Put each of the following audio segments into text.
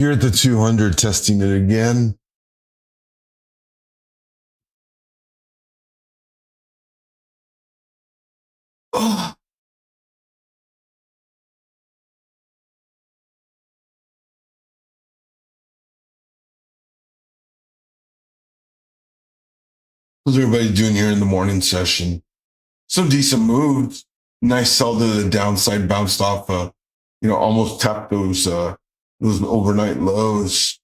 Here at the 200, testing it again. Oh. How's everybody doing here in the morning session? Some decent moves. Nice sell to the downside, bounced off. Almost tapped those overnight lows.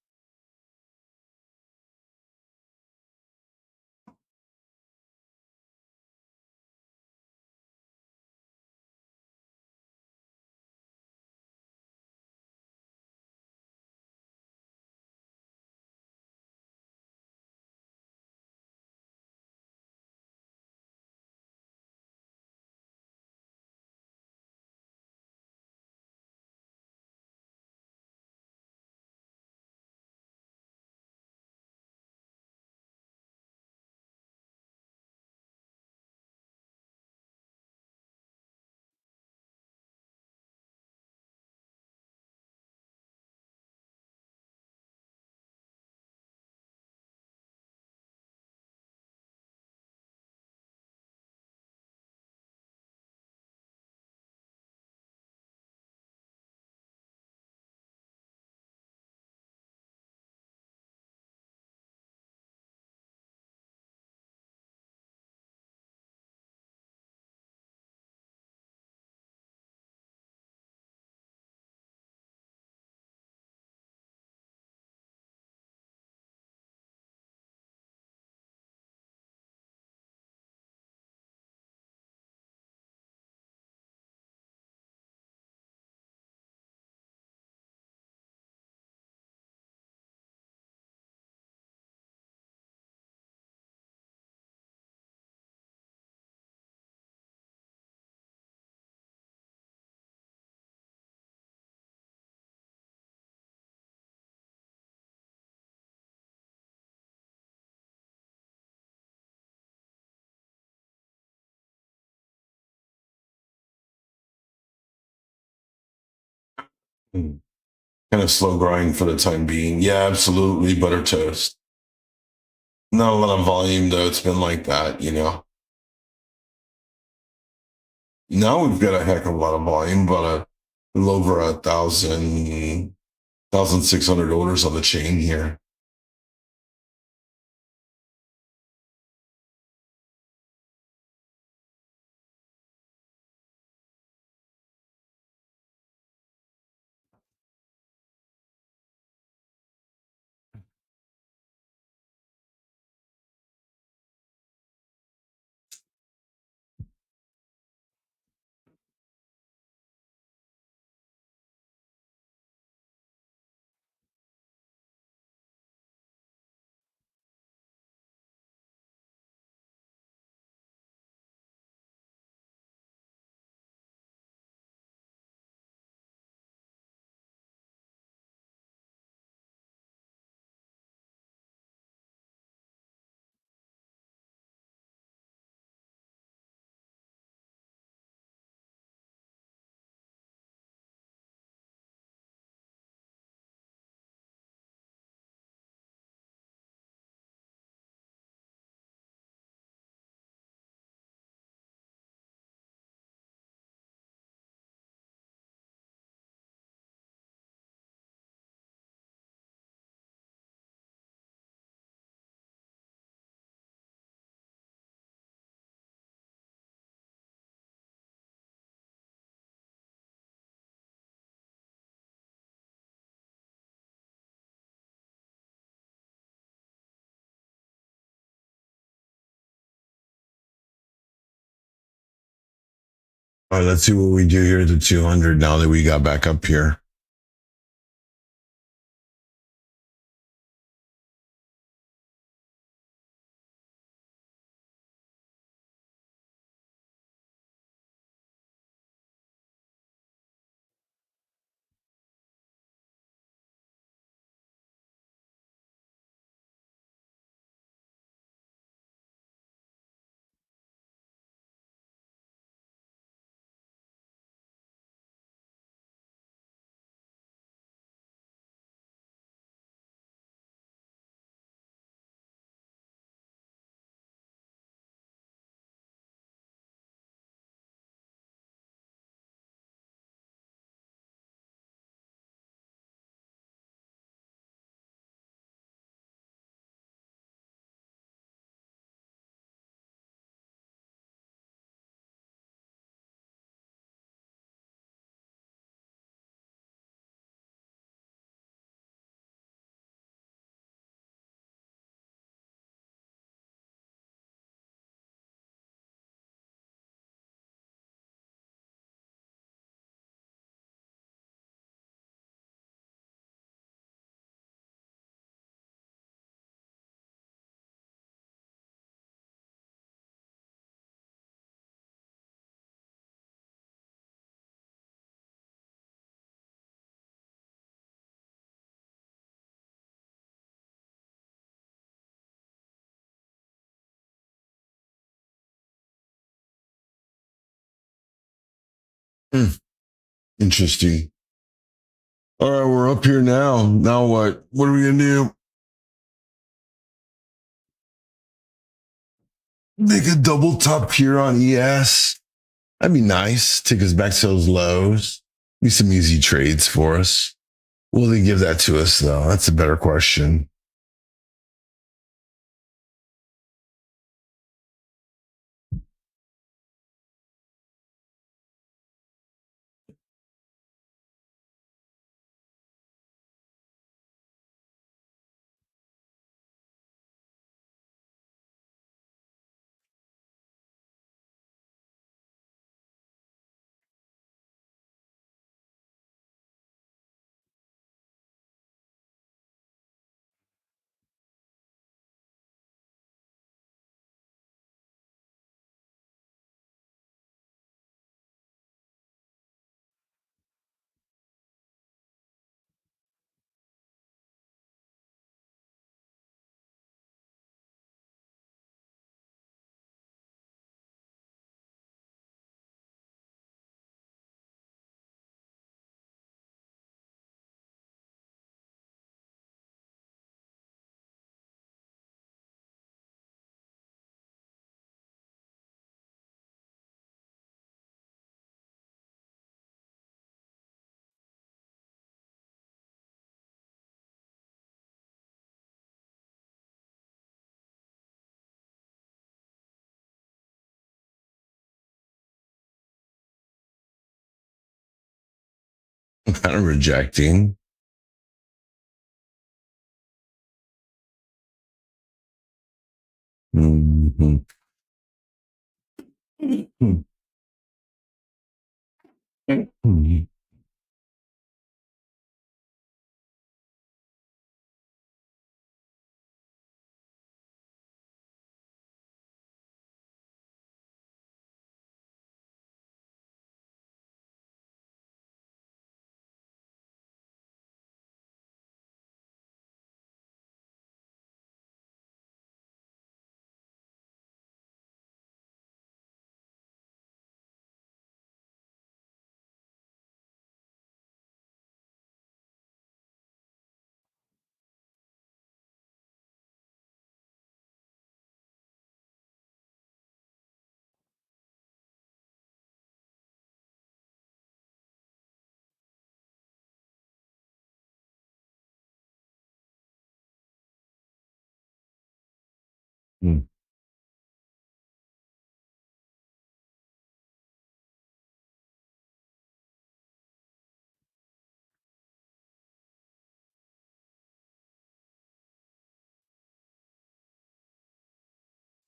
Kind of slow growing for the time being. Yeah, absolutely. Butter toast. Not a lot of volume though. It's been like that. Now we've got a heck of a lot of volume, but a little over 1,600 orders on the chain here. All right, let's see what we do here at the 200 now that we got back up here. Hmm, interesting. All right, we're up here now. Now what? What are we gonna do? Make a double top here on ES. That'd be nice. Take us back to those lows. Be some easy trades for us. Will they give that to us though? That's a better question. I'm kind of rejecting. Mhm. Mhm.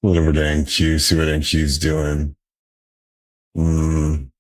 Whatever the NQ, see what NQ's doing. Mm.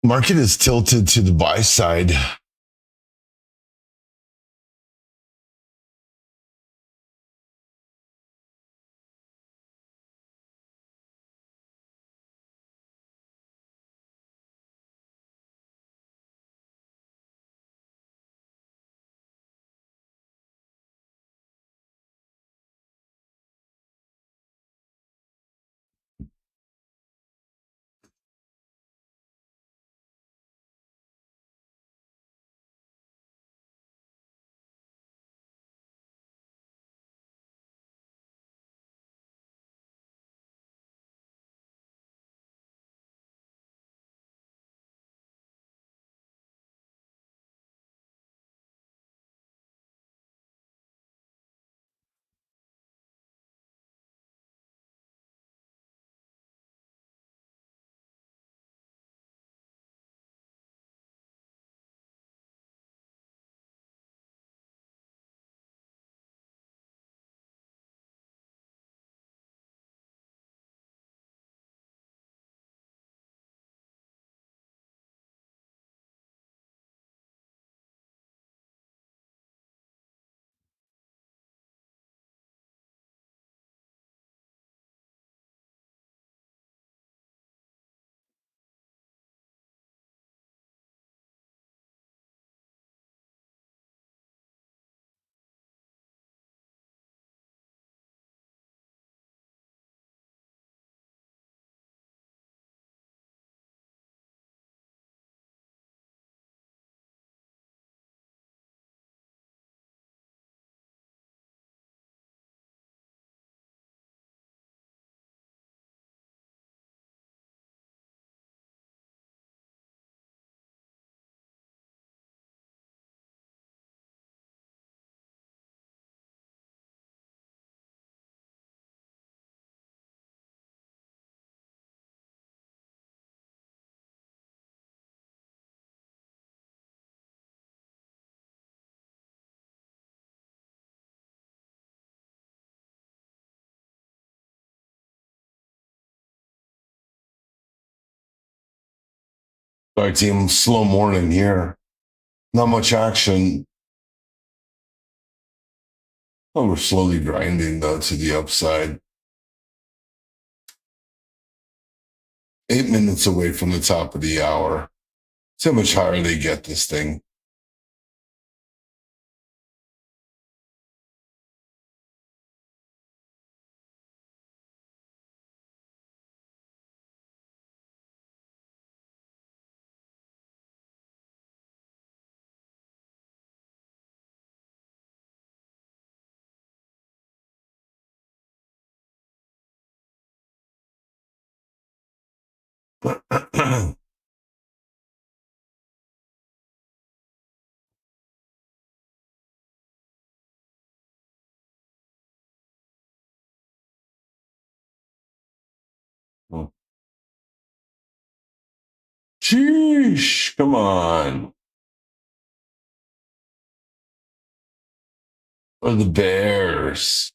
Market is tilted to the buy side. All right, team. Slow morning here. Not much action. Oh, we're slowly grinding though to the upside. 8 minutes away from the top of the hour. See how much higher they get this thing. Sheesh, come on. Or the Bears.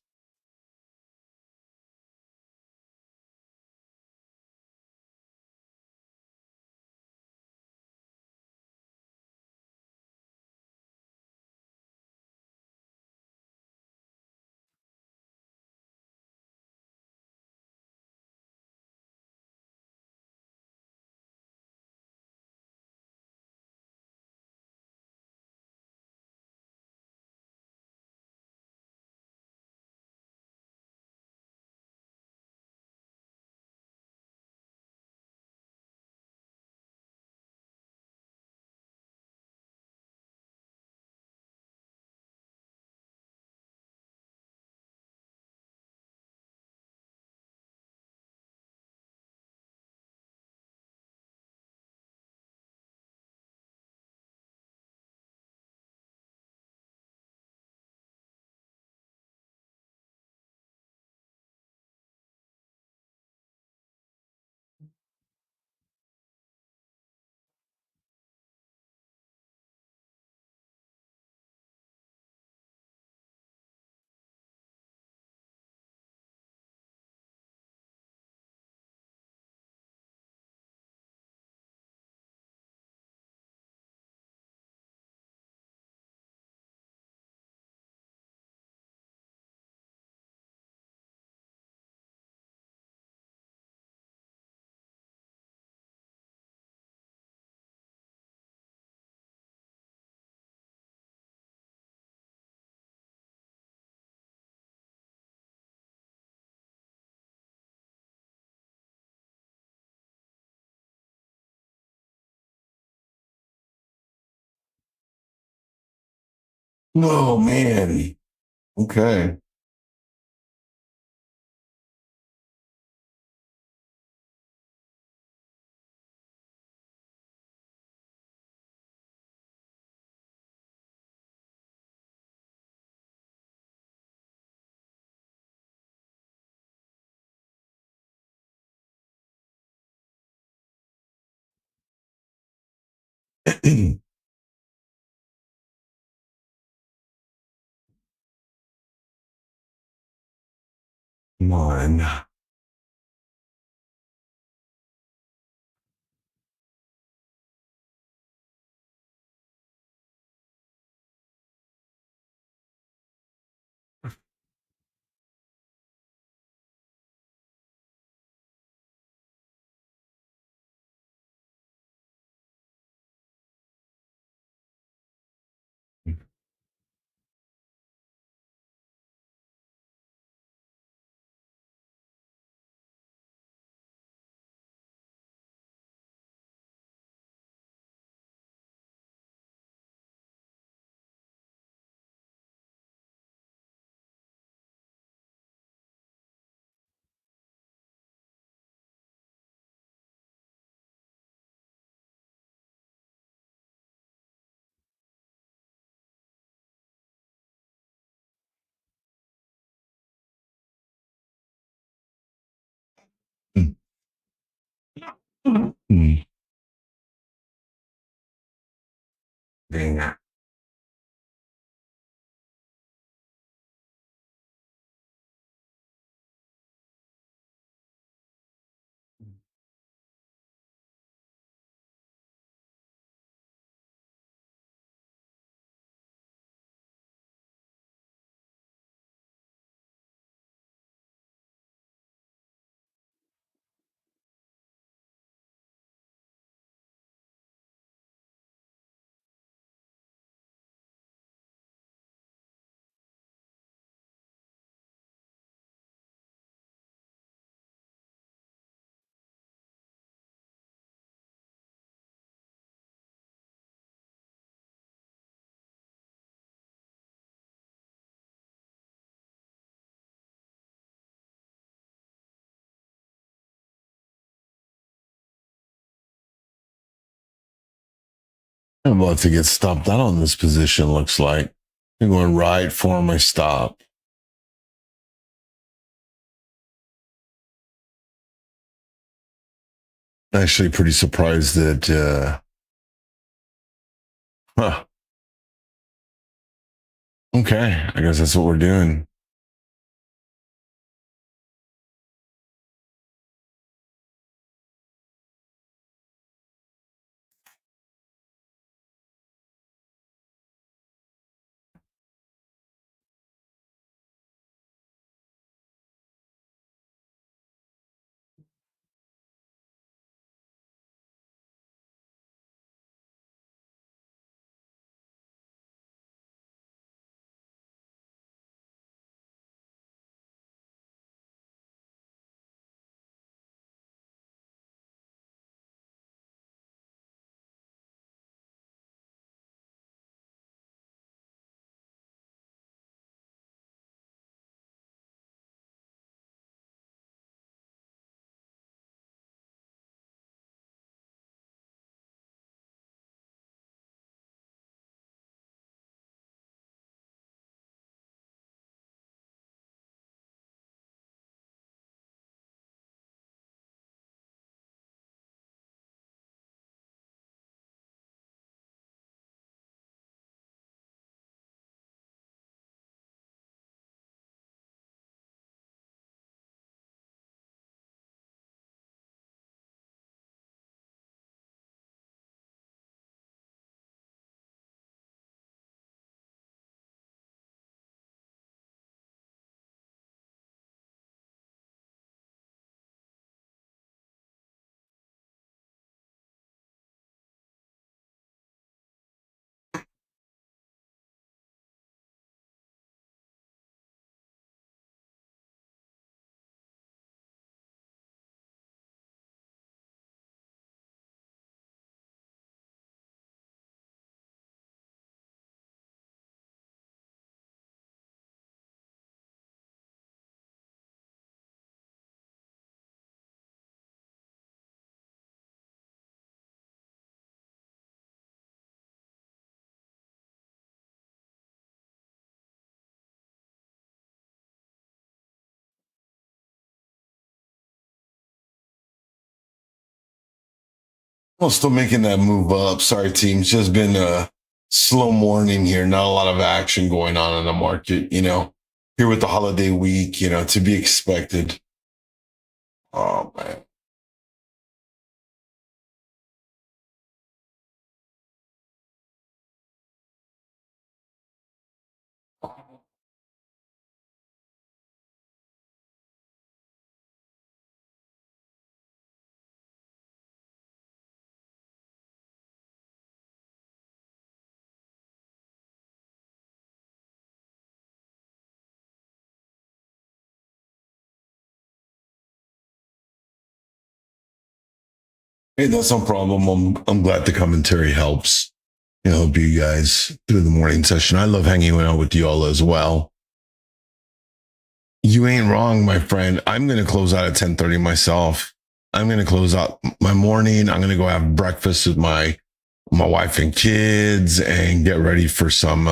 Oh man. Okay. Come on. Hmm. Dang it. I'm about to get stopped out on this position, looks like. I'm going right for my stop. Actually, pretty surprised that, huh. Okay, I guess that's what we're doing. Well, still making that move up. Sorry, team. It's just been a slow morning here. Not a lot of action going on in the market. Here with the holiday week. To be expected. Oh man. Hey, that's no problem. I'm glad the commentary helps. Help you guys through the morning session. I love hanging out with you all as well. You ain't wrong, my friend. I'm going to close out at 10:30 myself. I'm going to close out my morning. I'm going to go have breakfast with my wife and kids and get ready for some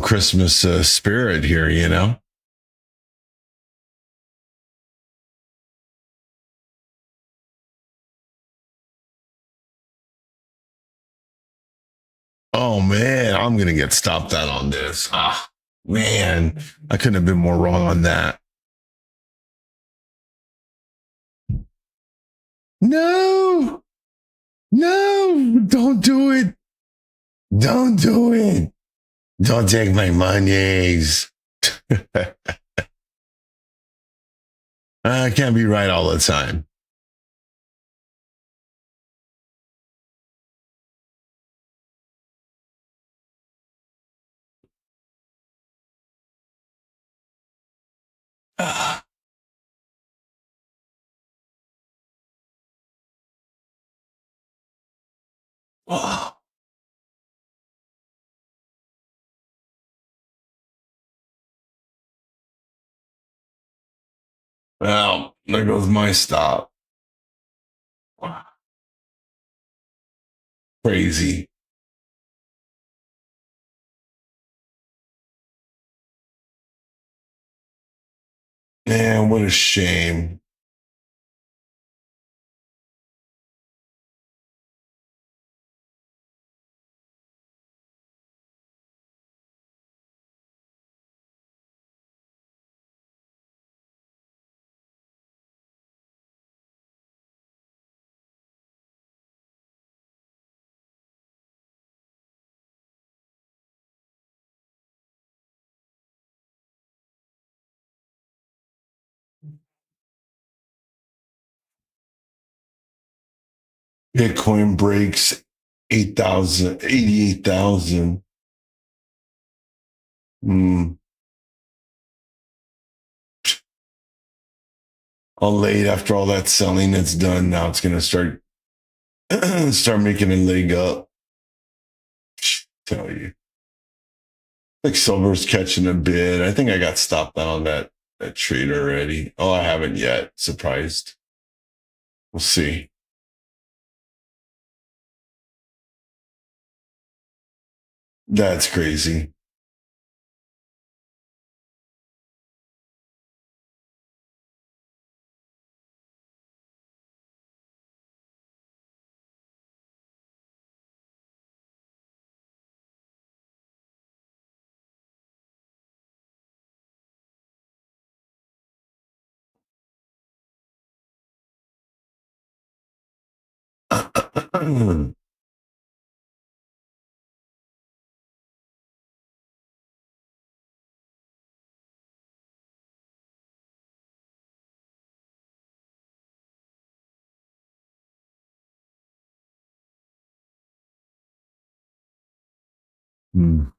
Christmas spirit here. Oh man, I'm going to get stopped out on this. Ah, man, I couldn't have been more wrong on that. No, no, don't do it. Don't do it. Don't take my monies. I can't be right all the time. Ah, oh. Well, there goes my stop. Crazy. Man, what a shame. Bitcoin breaks 8,000, 88,000. Hmm. All late after all that selling that's done. Now it's going to start making a leg up. Tell you. Like silver's catching a bid. I think I got stopped out on that trade already. Oh, I haven't yet. Surprised. We'll see. That's crazy. Hmm.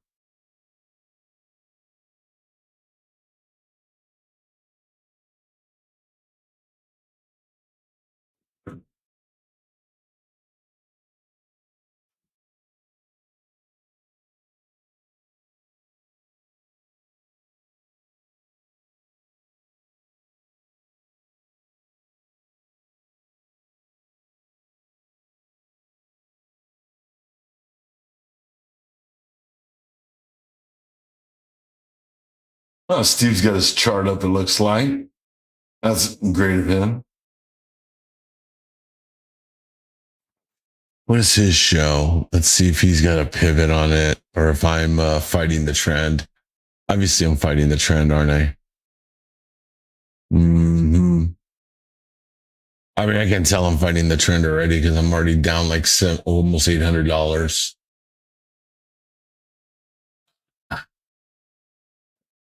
Oh, Steve's got his chart up, it looks like. That's great of him. What is his show? Let's see if he's got a pivot on it or if I'm fighting the trend. Obviously, I'm fighting the trend, aren't I? Hmm. I mean, I can tell I'm fighting the trend already because I'm already down like almost $800.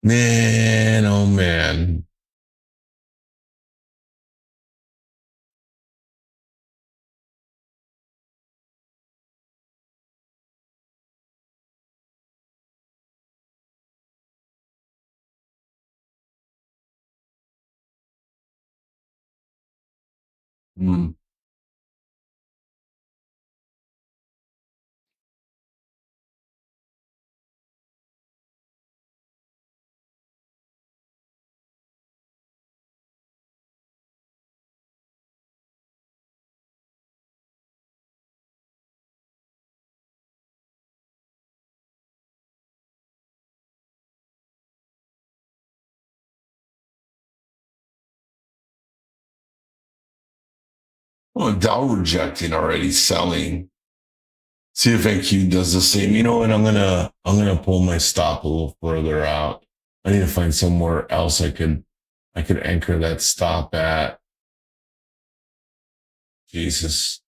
Man, oh man. Hmm. Oh, Dow rejecting already, selling. See if NQ does the same. You know what? I'm gonna pull my stop a little further out. I need to find somewhere else I could anchor that stop at. Jesus.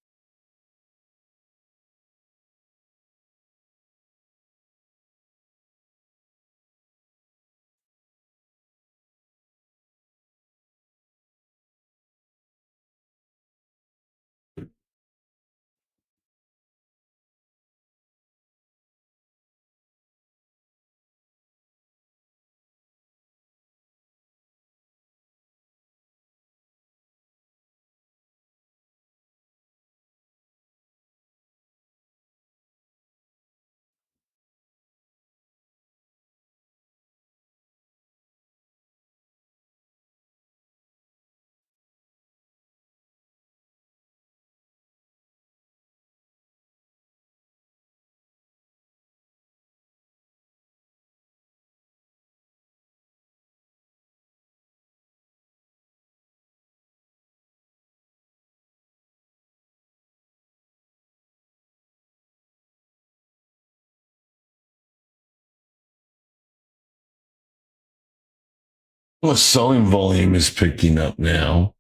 Well, selling volume is picking up now.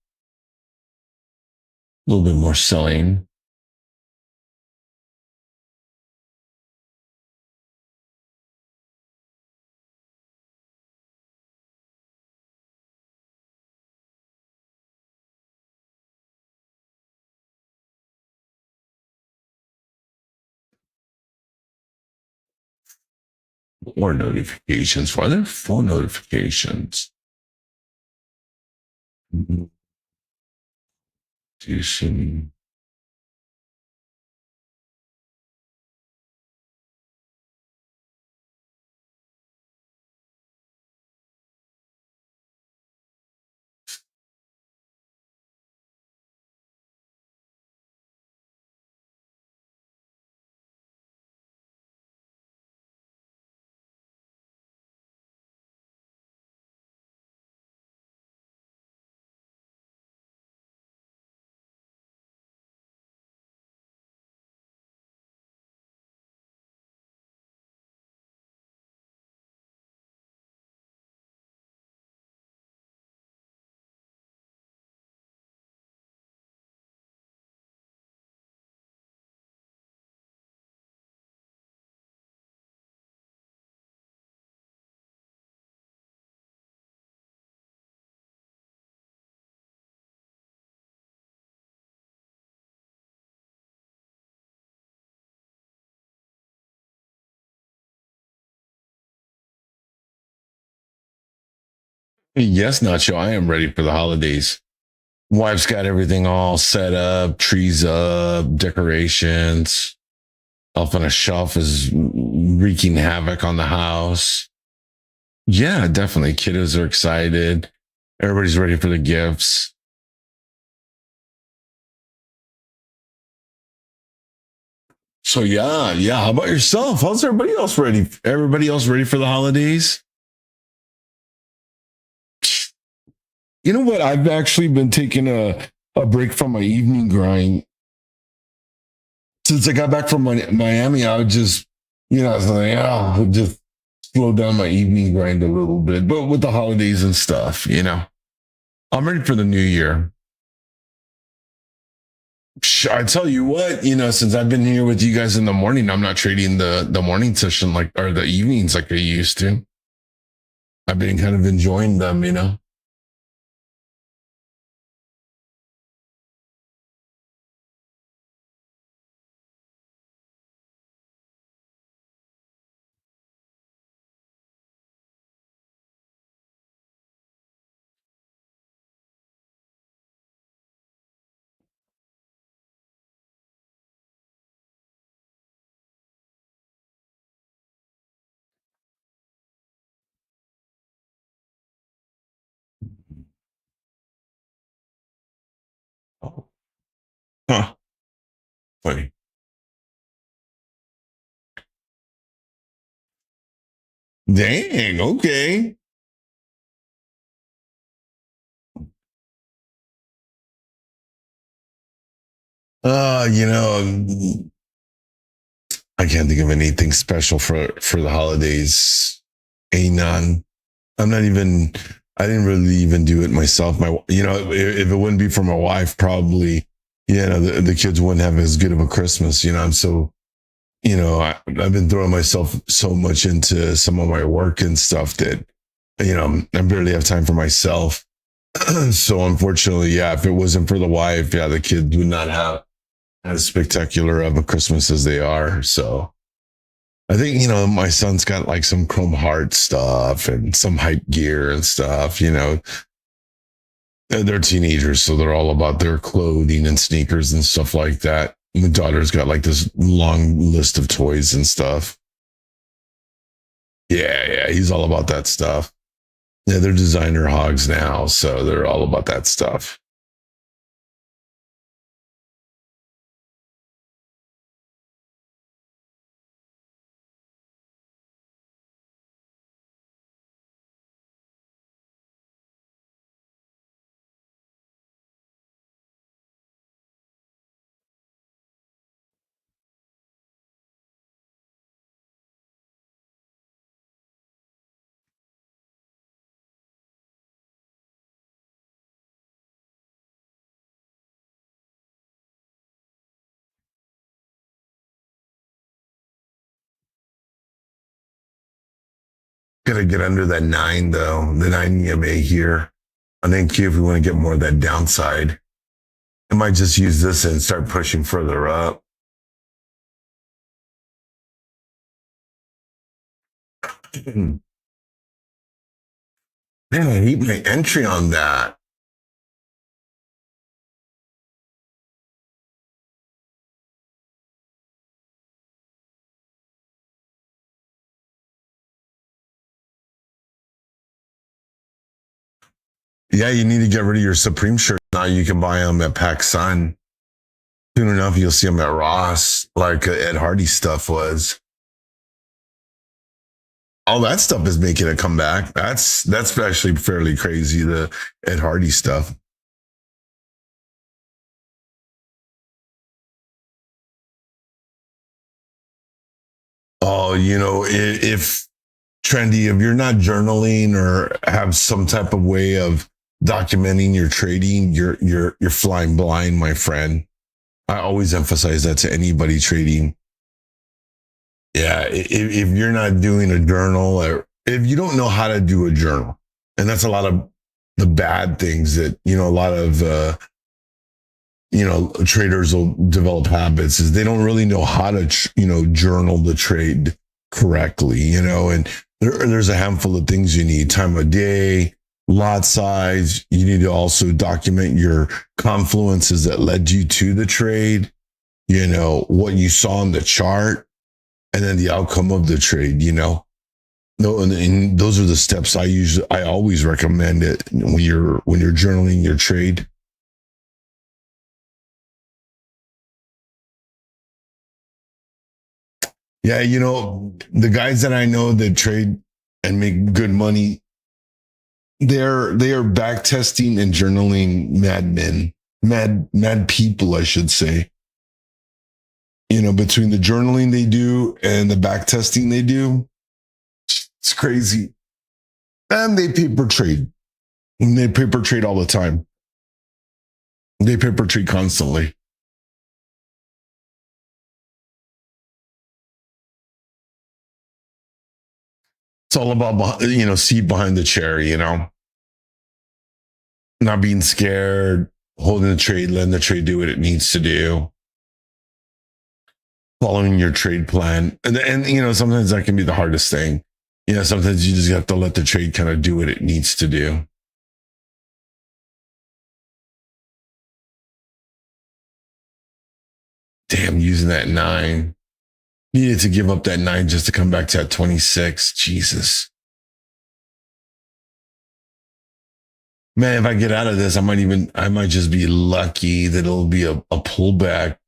A little bit more selling. More notifications. Why are there 4 notifications? Edition. Yes, Nacho, I am ready for the holidays. Wife's got everything all set up, trees up, decorations. Elf on a Shelf is wreaking havoc on the house. Yeah, definitely. Kiddos are excited. Everybody's ready for the gifts. So yeah. How about yourself? How's everybody else ready? Everybody else ready for the holidays? You know what? I've actually been taking a break from my evening grind. since I got back from Miami, I would just, I was like, oh, just slow down my evening grind a little bit. But with the holidays and stuff, I'm ready for the new year. I tell you what, since I've been here with you guys in the morning, I'm not trading the morning session or the evenings like I used to. I've been kind of enjoying them. Oh, huh. Funny. Dang. Okay. I can't think of anything special for the holidays. A none. I'm not even. I didn't really even do it myself. If it wouldn't be for my wife, probably, the kids wouldn't have as good of a Christmas. I'm so, I've been throwing myself so much into some of my work and stuff that, I barely have time for myself. So unfortunately, yeah, if it wasn't for the wife, yeah, the kids would not have as spectacular of a Christmas as they are. So I think, my son's got like some Chrome Heart stuff and some hype gear and stuff, They're teenagers, so they're all about their clothing and sneakers and stuff like that. My daughter's got like this long list of toys and stuff. Yeah, he's all about that stuff. Yeah, they're designer hogs now, so they're all about that stuff. Gotta get under that 9 though, the 9 EMA here. I think if we want to get more of that downside, I might just use this and start pushing further up. Man, I need my entry on that. Yeah, you need to get rid of your Supreme shirts. Now you can buy them at PacSun. Soon enough, you'll see them at Ross, like Ed Hardy stuff was. All that stuff is making a comeback. That's actually fairly crazy. The Ed Hardy stuff. Oh, if trendy, if you're not journaling or have some type of way of documenting your trading, you're flying blind, my friend. I always emphasize that to anybody trading. Yeah, if you're not doing a journal or if you don't know how to do a journal, and that's a lot of the bad things that, a lot of, traders will develop habits is they don't really know how to, journal the trade correctly, and there's a handful of things you need: time of day, lot size. You need to also document your confluences that led you to the trade, what you saw in the chart, and then the outcome of the trade, No, and those are the steps I always recommend it when you're journaling your trade. Yeah, the guys that I know that trade and make good money, they are back testing and journaling madmen, mad people, I should say. between the journaling they do and the back testing they do, it's crazy. And they paper trade. And they paper trade all the time. They paper trade constantly. It's all about, seat behind the chair, not being scared, holding the trade, letting the trade do what it needs to do, following your trade plan. And sometimes that can be the hardest thing. Sometimes you just have to let the trade kind of do what it needs to do. Damn, using that 9. Needed to give up that 9 just to come back to that 26. Jesus. Man, if I get out of this, I might just be lucky that it'll be a pullback.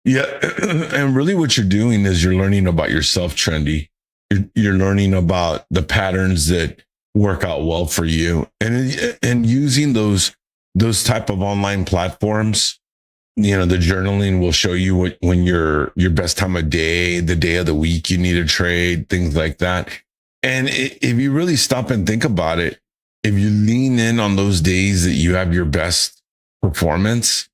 Yeah. And really what you're doing is you're learning about yourself, Trendy. You're learning about the patterns that work out well for you, and using those type of online platforms. The journaling will show you when your best time of day, the day of the week you need to trade, things like that. And if you really stop and think about it, if you lean in on those days that you have your best performance,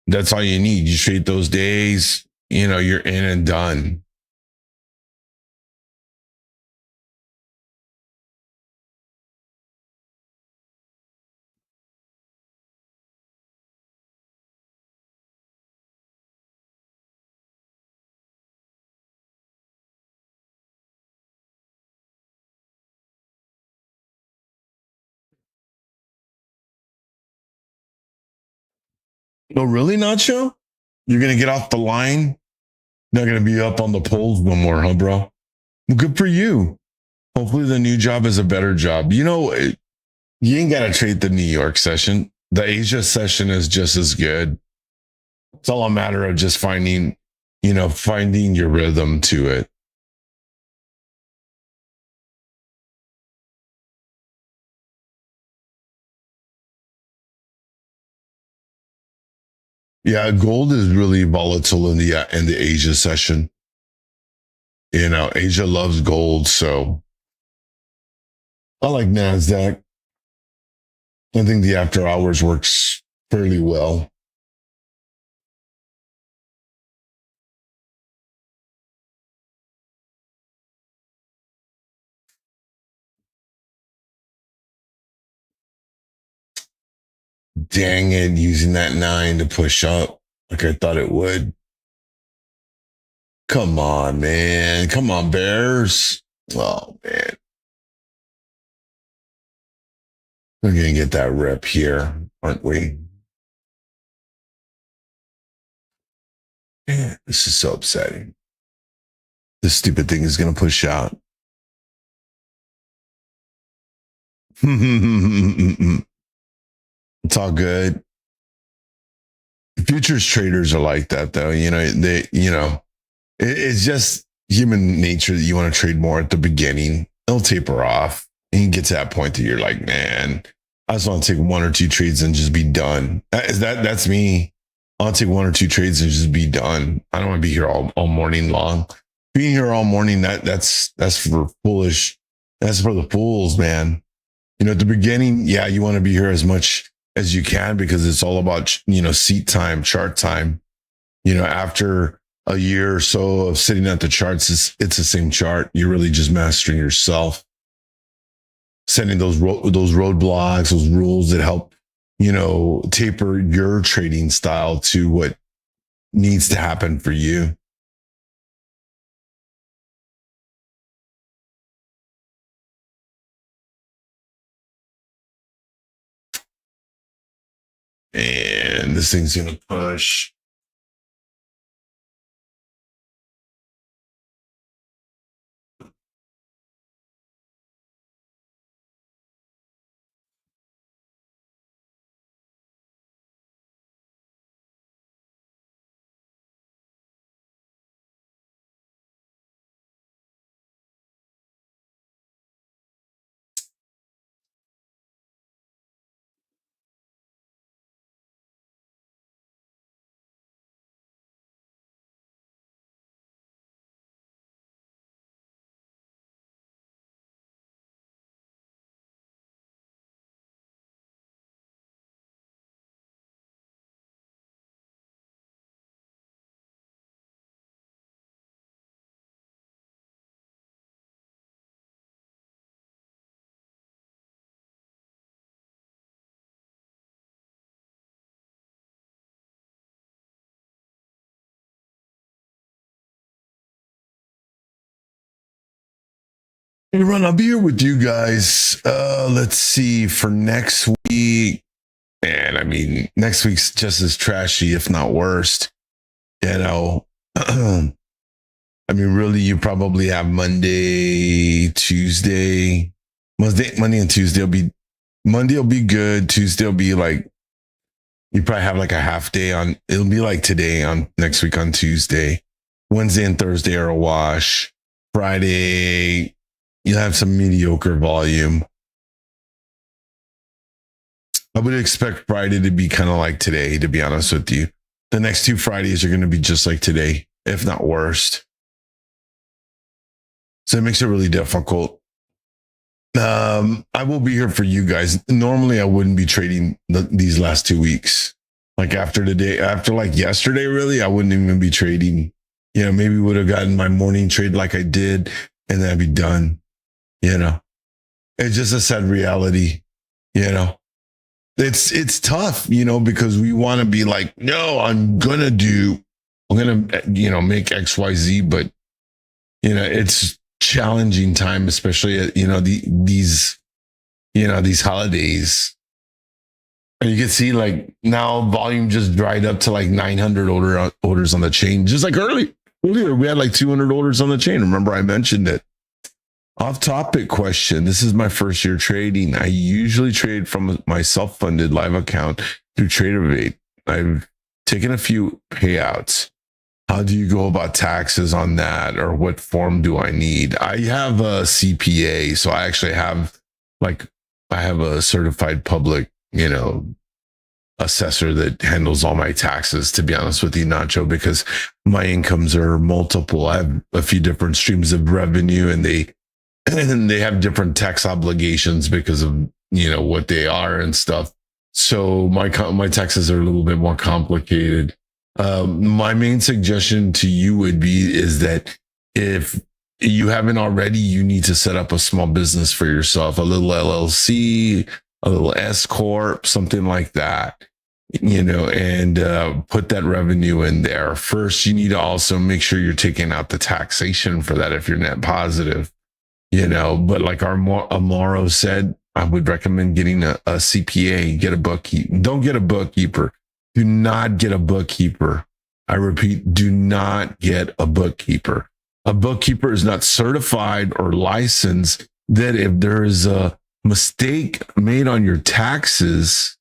that's all you need. You trade those days, you're in and done. No, really, Nacho? You're going to get off the line? Not going to be up on the polls no more, huh, bro? Well, good for you. Hopefully the new job is a better job. You ain't got to trade the New York session. The Asia session is just as good. It's all a matter of just finding your rhythm to it. Yeah, gold is really volatile in the Asia session. Asia loves gold, so I like Nasdaq. I think the after hours works fairly well. Dang it, using that 9 to push up like I thought it would. Come on, man. Come on, Bears. Oh, man. We're going to get that rep here, aren't we? Man, this is so upsetting. This stupid thing is going to push out. It's all good. Futures traders are like that, though. It's just human nature that you want to trade more at the beginning. They'll taper off. And you get to that point that you're like, man, I just want to take 1 or 2 trades and just be done. That's me. I'll take 1 or 2 trades and just be done. I don't want to be here all morning long. Being here all morning, that's for foolish. That's for the fools, man. At the beginning, yeah, you want to be here as much as you can because it's all about, seat time, chart time. After a year or so of sitting at the charts, it's the same chart. You're really just mastering yourself, setting those roadblocks, those rules that help, taper your trading style to what needs to happen for you. And this thing's going to push. Hey, Ron, I'll be here with you guys. Let's see for next week. And I mean, next week's just as trashy, if not worse. You know, I mean, really, you probably have Monday, Tuesday, Monday and Tuesday will be Monday will be good. Tuesday will be like you probably have like a half day on. It'll be like today on next week on Tuesday. Wednesday and Thursday are a wash. Friday, you'll have some mediocre volume. I would expect Friday to be kind of like today, to be honest with you. The next 2 Fridays are going to be just like today, if not worse. So it makes it really difficult. I will be here for you guys. Normally, I wouldn't be trading these last 2 weeks. Like after like yesterday, really, I wouldn't even be trading. You know, maybe would have gotten my morning trade like I did, and then I'd be done. You know, it's just a sad reality. You know, it's tough. You know, because we want to be like, no, I'm gonna make X, Y, Z, but you know, it's challenging time, especially at, these holidays. And you can see like now volume just dried up to like 900 orders on the chain. Just like earlier we had like 200 orders on the chain. Remember I mentioned it. Off topic question. This is my first year trading. I usually trade from my self-funded live account through TraderVate. I've taken a few payouts. How do you go about taxes on that, or what form do I need? I have a CPA, so I actually have I have a certified public, assessor that handles all my taxes, to be honest with you, Nacho, because my incomes are multiple. I have a few different streams of revenue, and they have different tax obligations because of, what they are and stuff. So my taxes are a little bit more complicated. My main suggestion to you is that if you haven't already, you need to set up a small business for yourself, a little LLC, a little S corp, something like that, and put that revenue in there. First, you need to also make sure you're taking out the taxation for that if you're net positive, but like Amaro said, I would recommend getting a CPA, get a bookkeeper. Don't get a bookkeeper. Do not get a bookkeeper. I repeat, do not get a bookkeeper. A bookkeeper is not certified or licensed that if there is a mistake made on your taxes,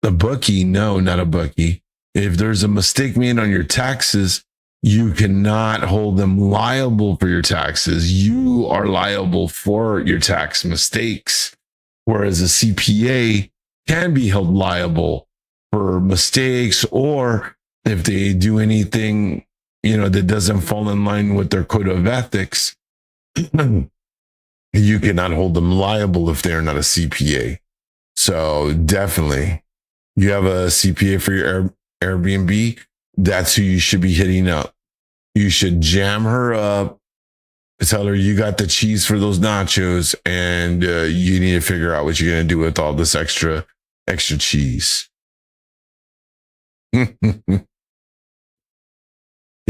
a bookie, no, not a bookie. If there's a mistake made on your taxes, you cannot hold them liable for your taxes. You are liable for your tax mistakes, whereas a CPA can be held liable for mistakes, or if they do anything, that doesn't fall in line with their code of ethics, you cannot hold them liable if they're not a CPA. So definitely, you have a CPA for your Airbnb. That's who you should be hitting up. You should jam her up, tell her you got the cheese for those nachos, and you need to figure out what you're going to do with all this extra cheese. Yeah,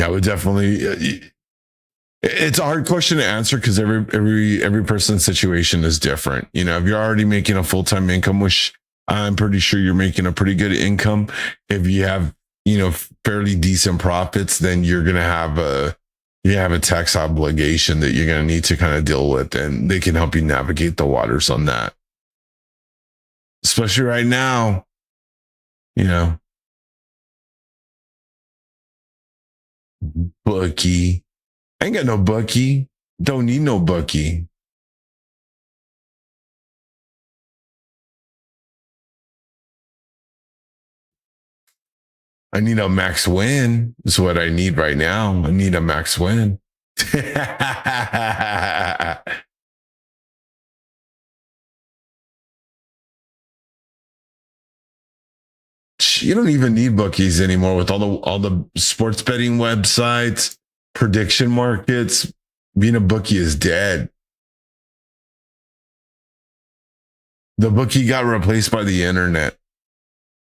I would definitely. It's a hard question to answer because every person's situation is different. If you're already making a full-time income, which I'm pretty sure you're making a pretty good income, if you have fairly decent profits, then you're gonna have a tax obligation that you're gonna need to kind of deal with, and they can help you navigate the waters on that. Especially right now, bookie. I ain't got no bookie. Don't need no bookie. I need a max win. Is what I need right now. I need a max win. You don't even need bookies anymore with all the sports betting websites, prediction markets. Being a bookie is dead. The bookie got replaced by the internet.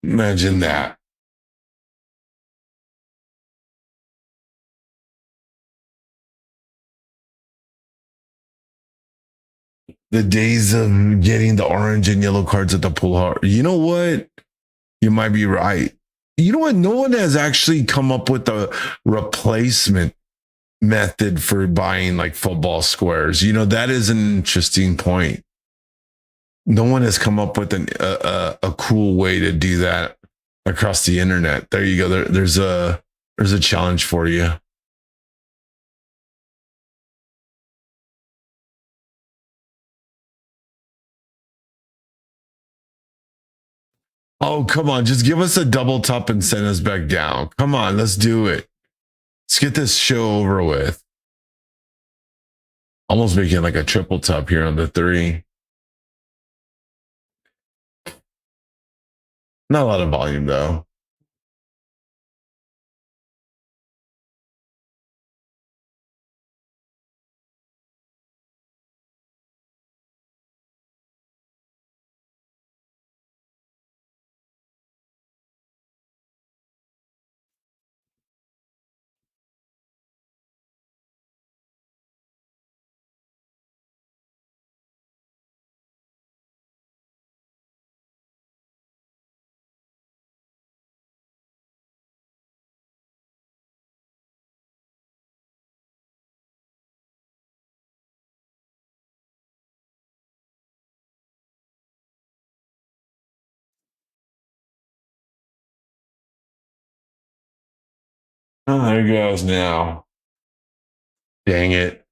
Imagine that. The days of getting the orange and yellow cards at the pull are. You know what? You might be right. You know what? No one has actually come up with a replacement method for buying like football squares. You know, that is an interesting point. No one has come up with a cool way to do that across the internet. There you go. There's a challenge for you. Oh, come on. Just give us a double top and send us back down. Come on, let's do it. Let's get this show over with. Almost making like a triple top here on the 3. Not a lot of volume though. Oh, there he goes now. Dang it.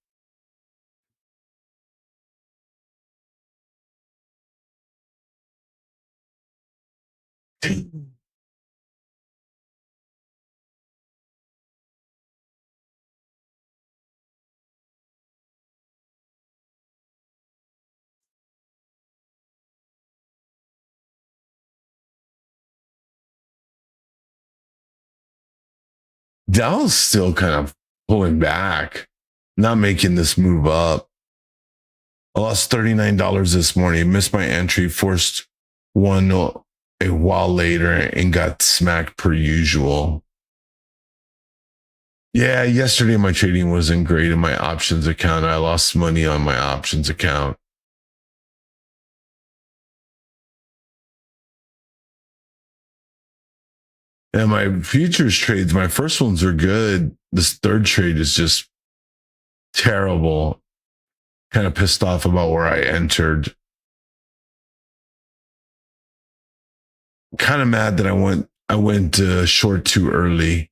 Dow's still kind of pulling back, not making this move up. I lost $39 this morning, missed my entry, forced one a while later, and got smacked per usual. Yeah, yesterday my trading wasn't great in my options account. I lost money on my options account. And my futures trades, my first ones are good. This third trade is just terrible. Kind of pissed off about where I entered. Kind of mad that I went short too early.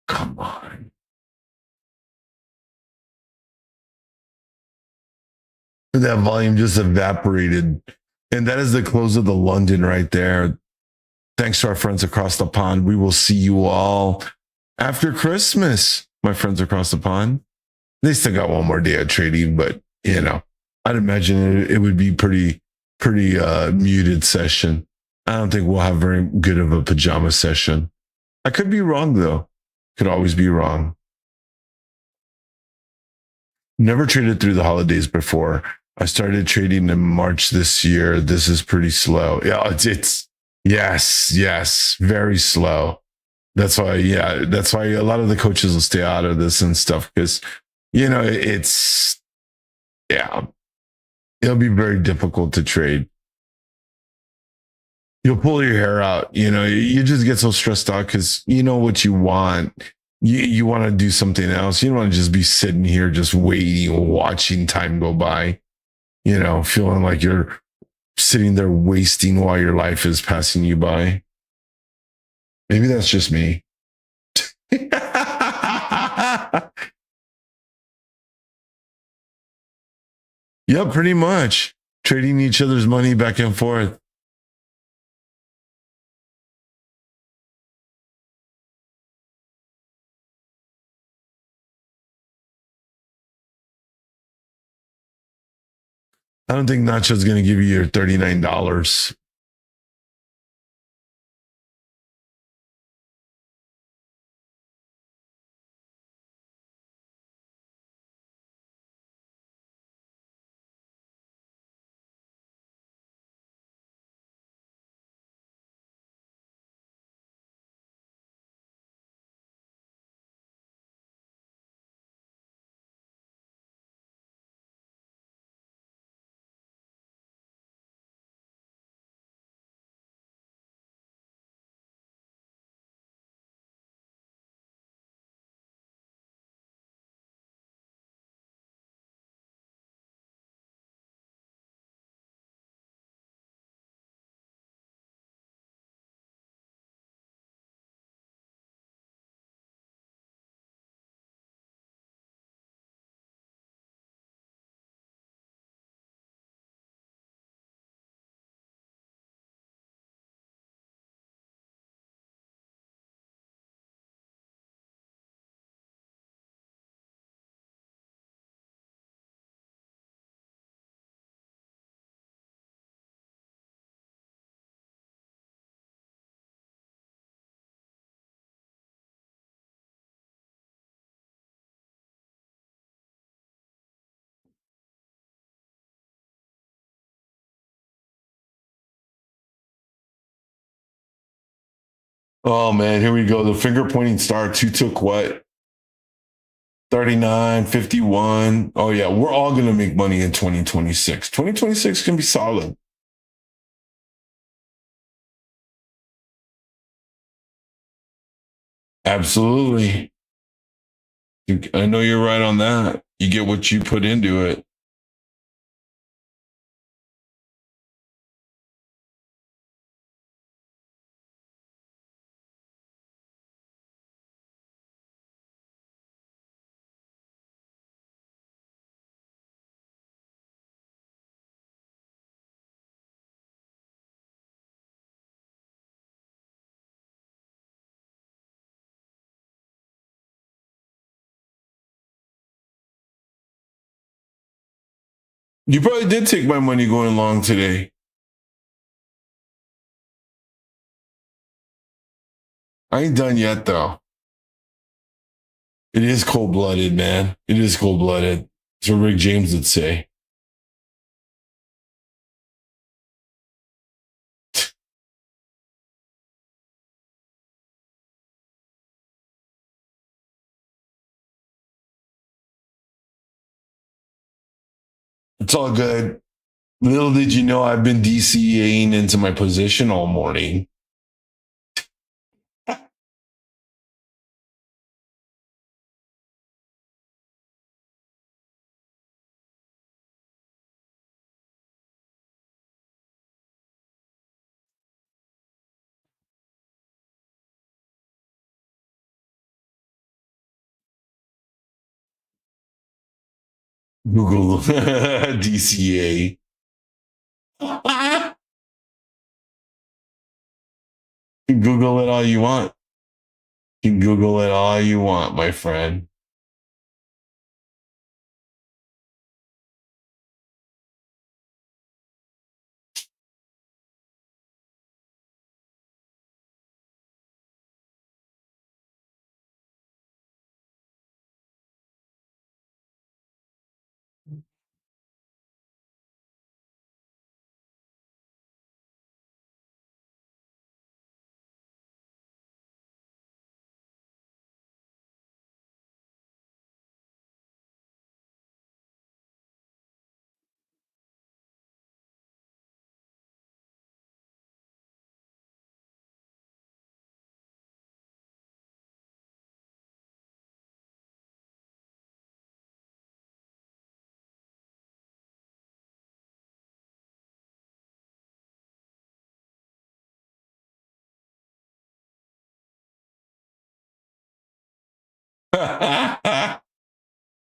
Come on. That volume just evaporated. And that is the close of the London right there. Thanks to our friends across the pond. We will see you all after Christmas, my friends across the pond. They still got one more day of trading, but you know, I'd imagine it would be pretty muted session. I don't think we'll have very good of a pajama session. I could be wrong though. Could always be wrong. Never traded through the holidays before. I started trading in March this year. This is pretty slow. Yeah, it's yes, very slow. That's why a lot of the coaches will stay out of this and stuff because it's yeah, it'll be very difficult to trade. You'll pull your hair out. You just get so stressed out because you know what you want. You want to do something else. You don't want to just be sitting here just waiting, watching time go by. Feeling like you're sitting there wasting while your life is passing you by. Maybe that's just me. Yep, pretty much. Trading each other's money back and forth. I don't think Nacho's going to give you your $39. Oh man, here we go. The finger pointing star two took what? 39, 51. Oh yeah, we're all gonna make money in 2026. 2026 can be solid. Absolutely. I know you're right on that. You get what you put into it. You probably did take my money going long today. I ain't done yet though. It is cold blooded, man. It is cold blooded. That's what Rick James would say. It's all good. Little did you know I've been DCAing into my position all morning. Google DCA. Google it all you want. You can Google it all you want, my friend.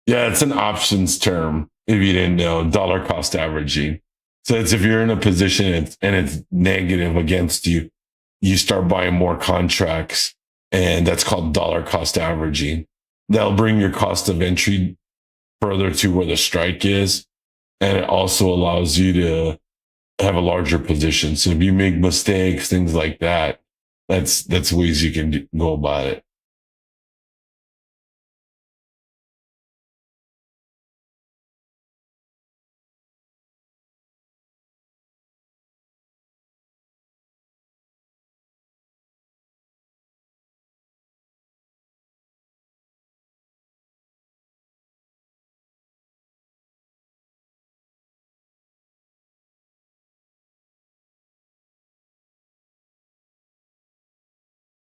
Yeah, it's an options term. If you didn't know, dollar cost averaging. So it's if you're in a position and it's negative against you, you start buying more contracts, and that's called dollar cost averaging. That'll bring your cost of entry further to where the strike is, and it also allows you to have a larger position. So if you make mistakes, things like that, that's ways you can go about it.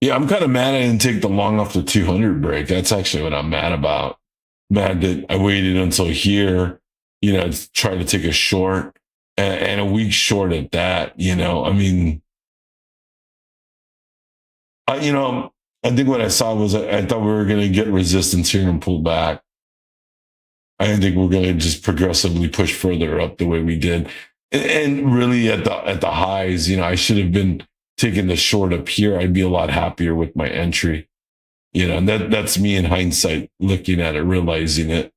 Yeah, I'm kind of mad I didn't take the long off the 200 break. That's actually what I'm mad about. Mad that I waited until here, to try to take a short and a week short at that. I mean, I think what I saw was I thought we were going to get resistance here and pull back. I didn't think we're going to just progressively push further up the way we did. And really at the highs, I should have been taking the short up here. I'd be a lot happier with my entry. And that's me in hindsight looking at it, realizing it.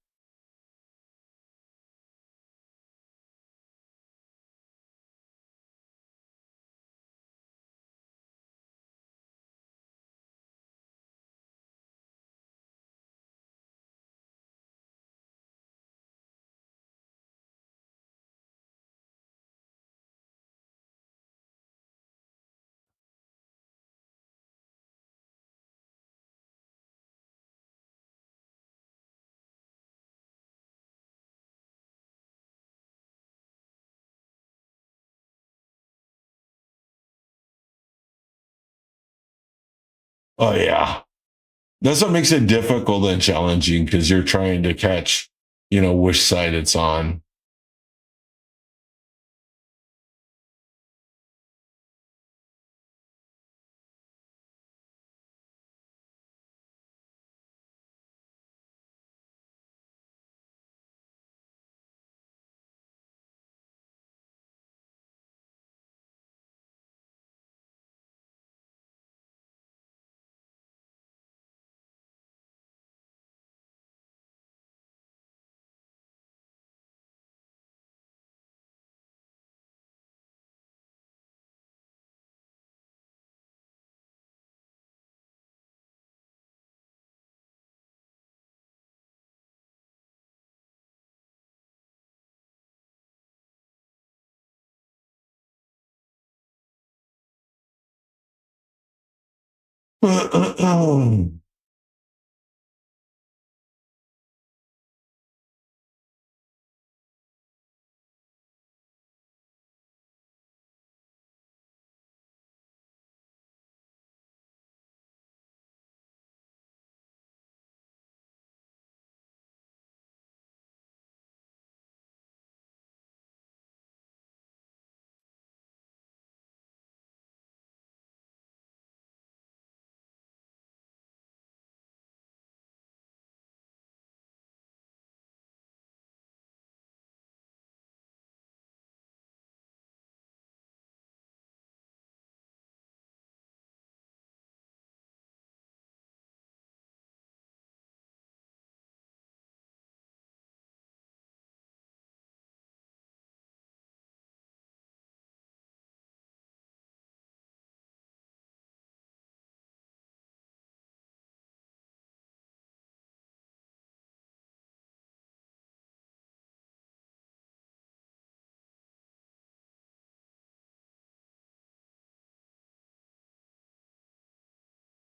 Oh yeah. That's what makes it difficult and challenging because you're trying to catch, which side it's on.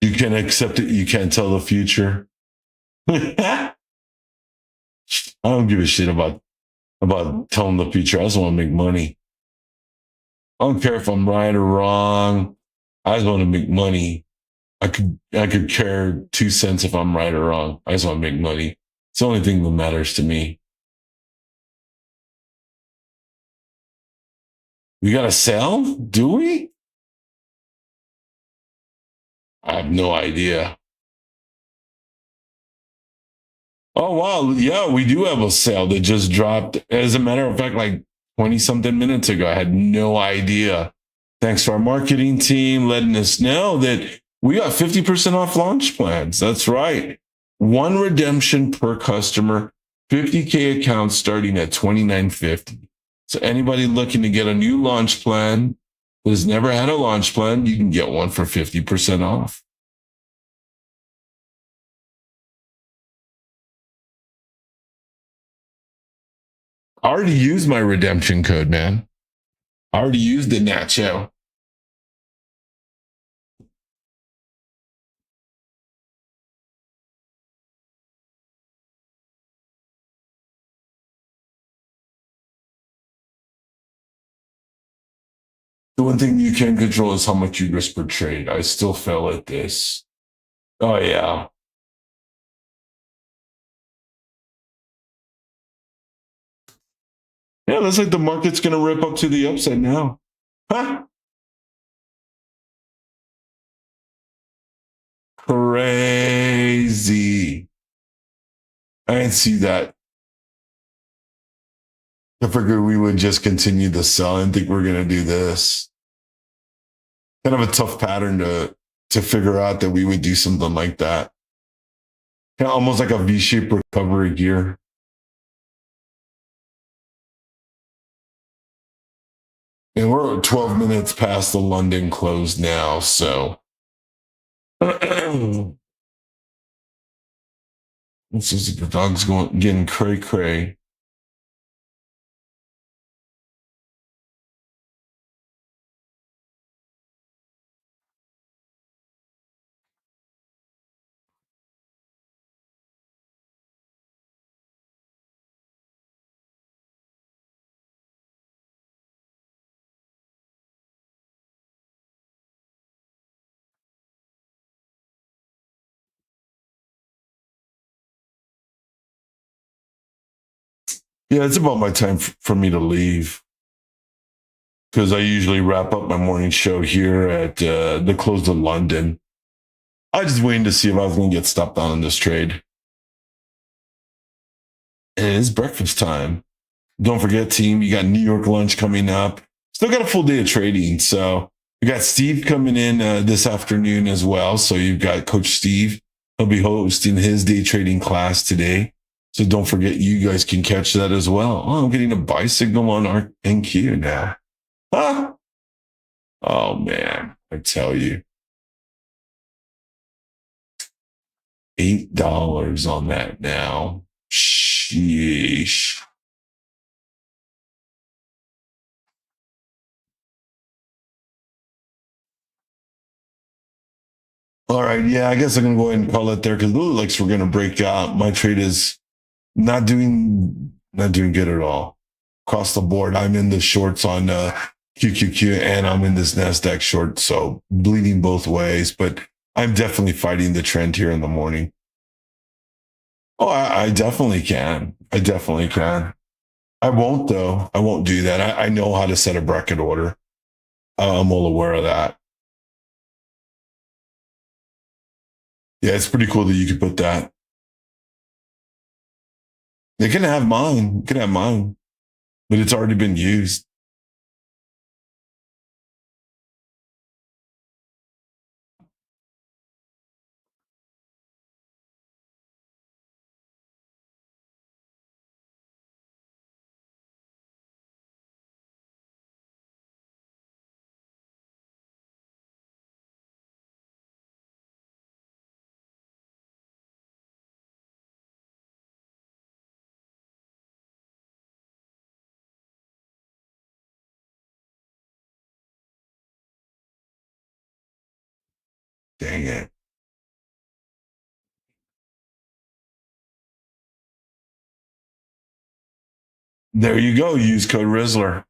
You can accept it. You can't tell the future. I don't give a shit about telling the future. I just want to make money. I don't care if I'm right or wrong. I just want to make money. I could care 2 cents if I'm right or wrong. I just want to make money. It's the only thing that matters to me. We got to sell? Do we? I have no idea. Oh wow, yeah, we do have a sale that just dropped. As a matter of fact, like 20 something minutes ago. I had no idea. Thanks to our marketing team letting us know that we got 50% off launch plans. That's right. One redemption per customer, 50K accounts starting at 29.50. So anybody looking to get a new launch plan that has never had a launch plan, you can get one for 50% off. I already used my redemption code, man. I already used it, Nacho. The one thing you can control is how much you risk per trade. I still fail at this. Oh, yeah. Yeah, looks like the market's going to rip up to the upside now. Huh? Crazy. I didn't see that. I figured we would just continue the sell. I didn't think we are going to do this. Kind of a tough pattern to figure out that we would do something like that. Kind of almost like a V-shaped recovery here. And we're 12 minutes past the London close now, so this is the dog's getting cray cray. Yeah, it's about my time for me to leave because I usually wrap up my morning show here at the close of London. I just waiting to see if I was going to get stopped on in this trade. And it is breakfast time. Don't forget, team, you got New York lunch coming up. Still got a full day of trading. So we got Steve coming in this afternoon as well. So you've got Coach Steve. He'll be hosting his day trading class today. So don't forget, you guys can catch that as well. Oh, I'm getting a buy signal on our NQ now. Huh? Oh, man. I tell you. $8 on that now. Sheesh. All right. Yeah, I guess I'm going to go ahead and call it there because it looks like we're going to break out. My trade is not doing good at all across the board. I'm in the shorts on QQQ and I'm in this NASDAQ short. So bleeding both ways, but I'm definitely fighting the trend here in the morning. Oh, I definitely can. I definitely can. I won't though. I won't do that. I know how to set a bracket order. I'm well aware of that. Yeah, it's pretty cool that you could put that. They can have mine. You can have mine, but it's already been used. Dang it. There you go. Use code Rizzler.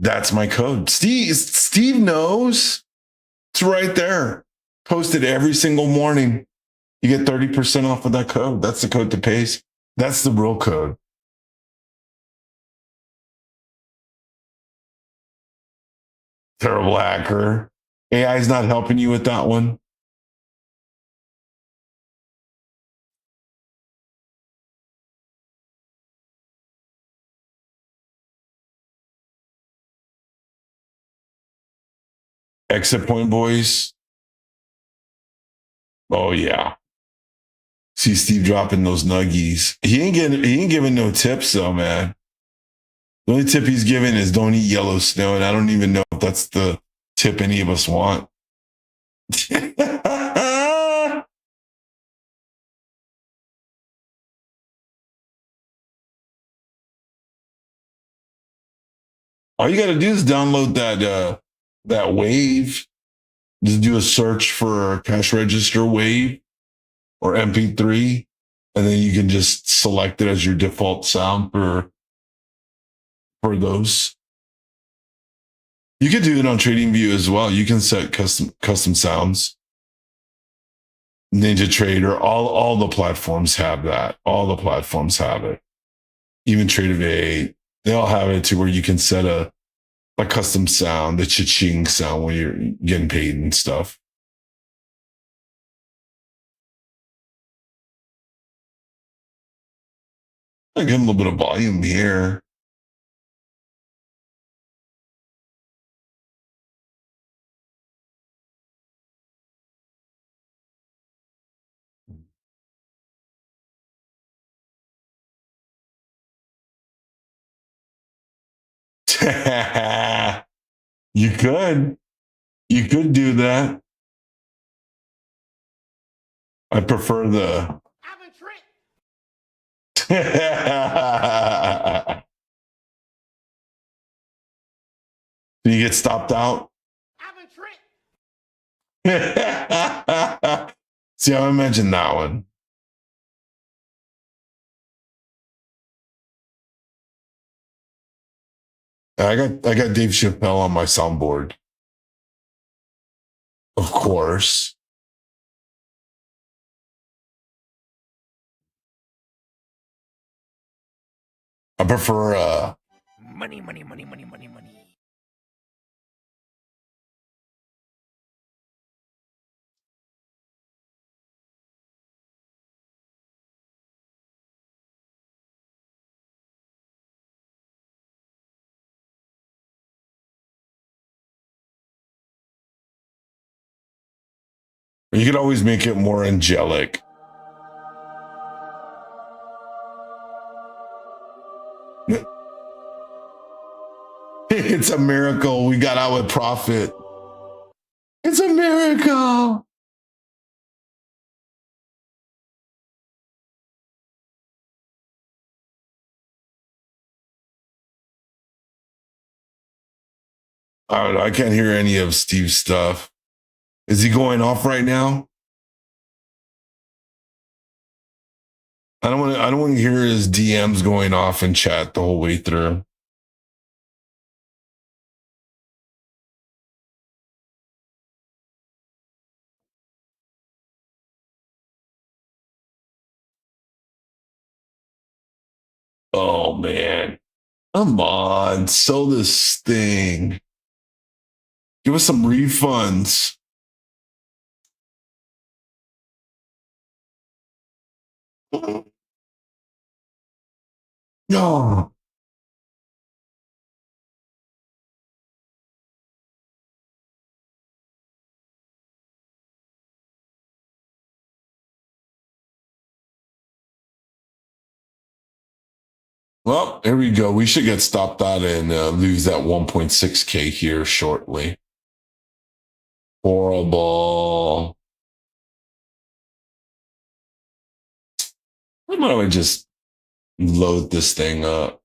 That's my code. Steve knows. It's right there. Posted every single morning. You get 30% off of that code. That's the code to paste. That's the real code. Terrible hacker. AI is not helping you with that one. Exit point boys. Oh yeah. See Steve dropping those nuggies. He ain't giving no tips though, man. The only tip he's giving is don't eat yellow snow, and I don't even know if that's the tip any of us want. All you got to do is download that wave. Just do a search for cash register wave or MP3, and then you can just select it as your default sound for those. You can do it on TradingView as well. You can set custom sounds. Ninja Trader, all the platforms have that. All the platforms have it. Even Trader8, they all have it to where you can set a custom sound, the cha-ching sound when you're getting paid and stuff. I give them a little bit of volume here. You could. You could do that. I prefer the. Do you get stopped out? See, I mentioned that one. I got Dave Chappelle on my soundboard. Of course. I prefer Money, money, money, money, money, money. you could always make it more angelic. It's a miracle we got out with profit. It's a miracle. I don't know. I can't hear any of Steve's stuff. Is he going off right now? I don't want to hear his DMs going off in chat the whole way through. Oh man. Come on, sell this thing. Give us some refunds. No. Well, here we go. We should get stopped out and lose that 1.6K here shortly. Horrible. Why don't I just load this thing up?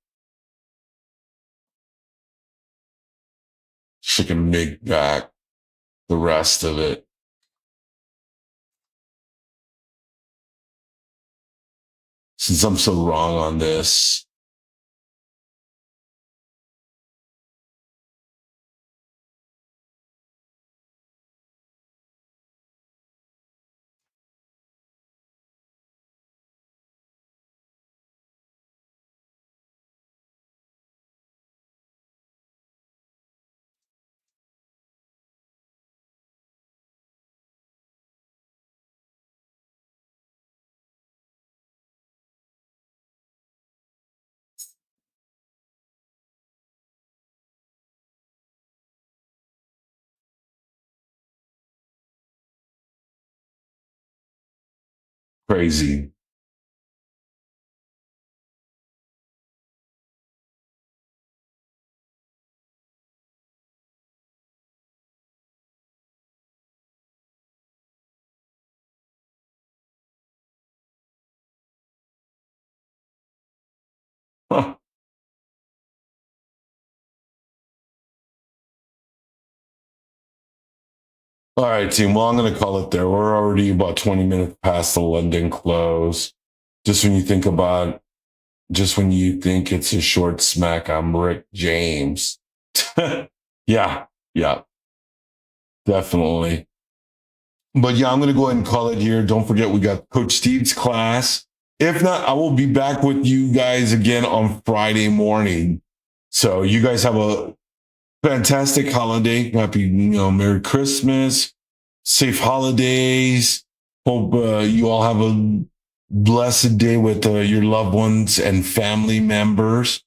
So I can make back the rest of it. Since I'm so wrong on this. Crazy. Huh. All right, team. Well, I'm going to call it there. We're already about 20 minutes past the London close. Just when you think it's a short smack, I'm Rick James. Yeah, definitely. But yeah, I'm going to go ahead and call it here. Don't forget, we got Coach Steve's class. If not, I will be back with you guys again on Friday morning. So you guys have a fantastic holiday. Happy, Merry Christmas, safe holidays. Hope you all have a blessed day with your loved ones and family members.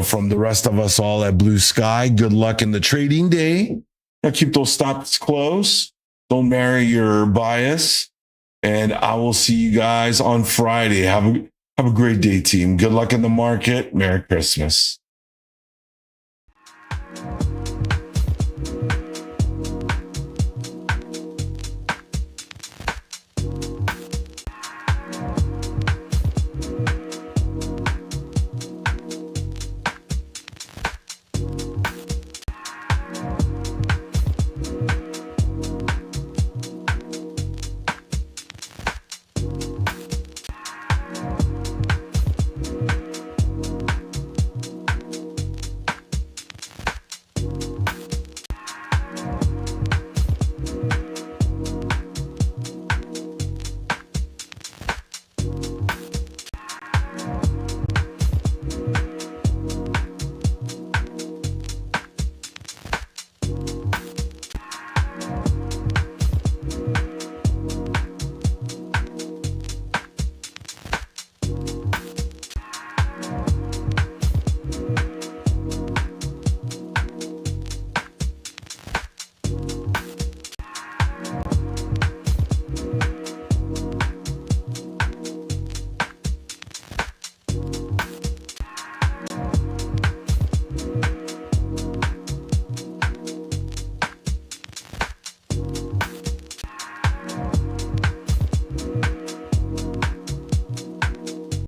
From the rest of us all at Blue Sky, good luck in the trading day. Now keep those stops close. Don't marry your bias. And I will see you guys on Friday. Have a great day, team. Good luck in the market. Merry Christmas.